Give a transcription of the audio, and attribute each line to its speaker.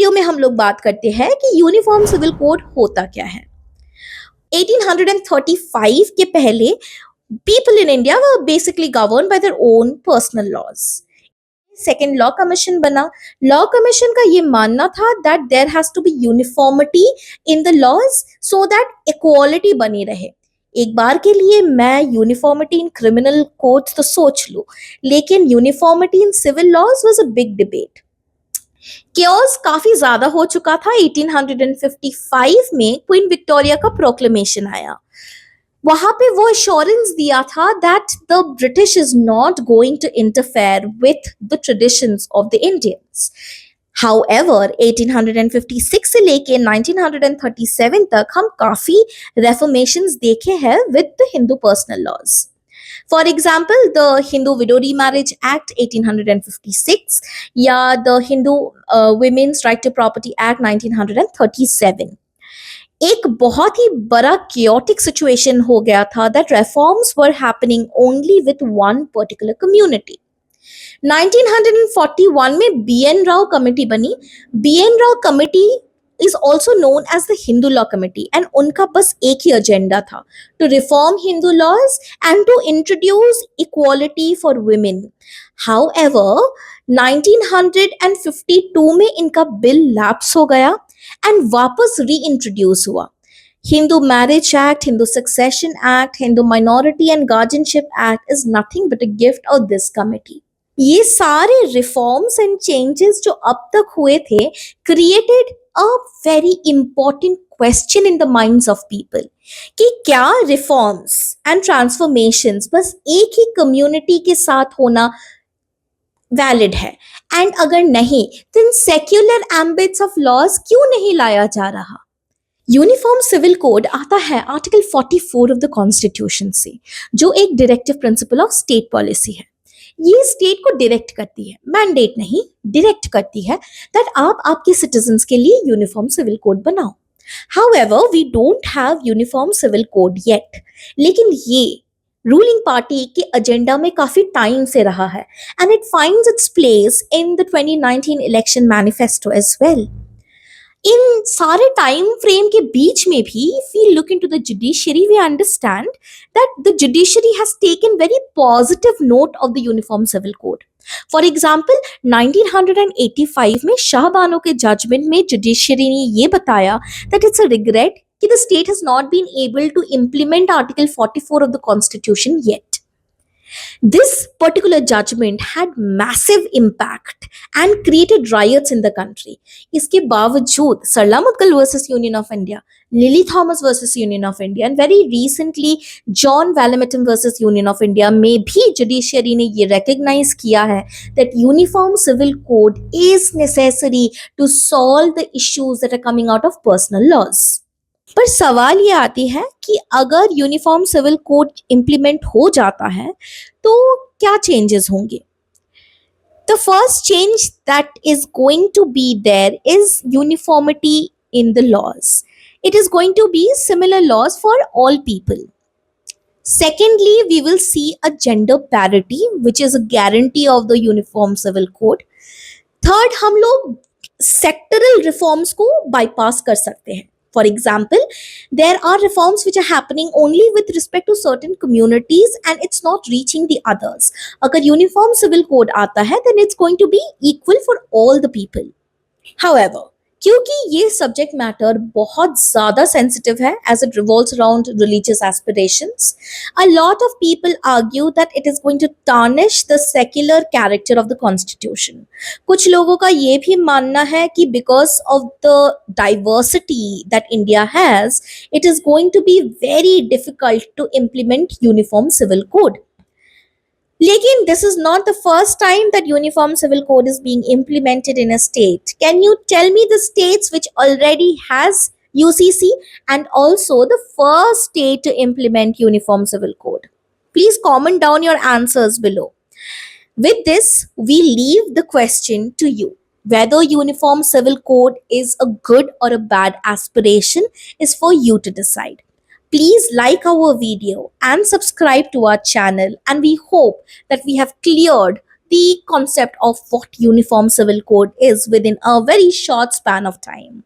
Speaker 1: Video में हम लोग बात करते हैं कि यूनिफॉर्म सिविल कोड होता क्या है। 1835 के पहले people in India were basically governed by their own personal laws. Second law commission बना। लॉ कमीशन का ये मानना था that there has to be uniformity in the laws so that equality बनी रहे। एक बार के लिए मैं यूनिफॉर्मिटी इन क्रिमिनल कोड्स तो सोच लूं, लेकिन uniformity in civil laws was a big debate. Chaos काफी ज्यादा हो चुका था। 1855 में क्वीन विक्टोरिया का प्रोक्लेमेशन आया। वहां पे वो एश्योरेंस दिया था that the British is not going to interfere with the traditions of the Indians. However 1856 से लेके 1937 तक हम काफी रेफॉर्मेशंस देखे हैं with the Hindu personal laws. For example the Hindu widow remarriage act 1856 या the Hindu women's right to property act 1937। एक बहुत ही बड़ा chaotic सिचुएशन हो गया था that reforms were happening only with one particular community. 1941 में बीएन राव कमेटी बनी। B N Rau committee is also known as the Hindu Law Committee and उनका बस एक ही एजेंडा था, to reform Hindu laws and to introduce equality for women. However, 1952 में इनका bill lapse हो गया एंड वापस रीइंट्रोड्यूस हुआ। Hindu marriage act, Hindu succession act, Hindu minority and guardianship act is nothing but a gift of this committee. ये सारे reforms and changes जो अब तक हुए थे created a very important question in the minds of people कि क्या रिफॉर्म्स एंड ट्रांसफॉर्मेशंस बस एक ही कम्युनिटी के साथ होना वैलिड है, एंड अगर नहीं then सेक्युलर एम्बिट्स ऑफ लॉज क्यों नहीं लाया जा रहा। यूनिफॉर्म सिविल कोड आता है आर्टिकल 44 ऑफ द कॉन्स्टिट्यूशन से, जो एक directive principle of state policy है। ये स्टेट को डायरेक्ट करती है, मैंडेट नहीं, डायरेक्ट करती है दैट आप आपके सिटीजन्स के लिए यूनिफॉर्म सिविल कोड बनाओ। However we don't have uniform civil code yet, लेकिन ये रूलिंग पार्टी के एजेंडा में काफी टाइम से रहा है and it finds its place in the 2019 election manifesto as well. इन सारे टाइम फ्रेम के बीच में भी if we look into the judiciary, we understand that the judiciary has taken very positive note of the Uniform Civil Code. For example, 1985 में शाहबानो के judgement में judiciary ने ये बताया that it's a regret कि the state has not been able to implement Article 44 of the Constitution yet. This particular judgment had massive impact and created riots in the country. इसके बावजूद Sarla Mudgal versus Union of India, Lily Thomas versus Union of India and very recently John Vallamattom versus Union of India में भी judiciary ने ये recognise किया है that uniform civil code is necessary to solve the issues that are coming out of personal laws. पर सवाल ये आती है कि अगर यूनिफॉर्म सिविल कोड इंप्लीमेंट हो जाता है तो क्या चेंजेस होंगे। The first change that is going to be there is uniformity in the laws. It is going to be similar laws for all people. Secondly, we will see a gender parity, which is a guarantee of the Uniform Civil Code. Third, हम लोग sectoral reforms को bypass कर सकते हैं। For example, there are reforms which are happening only with respect to certain communities and it's not reaching the others. अगर uniform civil code आता है then it's going to be equal for all the people. However, क्योंकि ये subject matter बहुत ज़्यादा sensitive है as it revolves around religious aspirations, a lot of people argue that it is going to tarnish the secular character of the constitution. कुछ लोगों का ये भी मानना है कि because of the diversity that India has, it is going to be very difficult to implement uniform civil code. लेकिन this is not the first time that uniform civil code is being implemented in a state. Can you tell me the states which already has UCC and also the first state to implement uniform civil code? Please comment down your answers below. With this, we leave the question to you. Whether uniform civil code is a good or a bad aspiration is for you to decide. Please like our video and subscribe to our channel, and we hope that we have cleared the concept of what uniform civil code is within a very short span of time.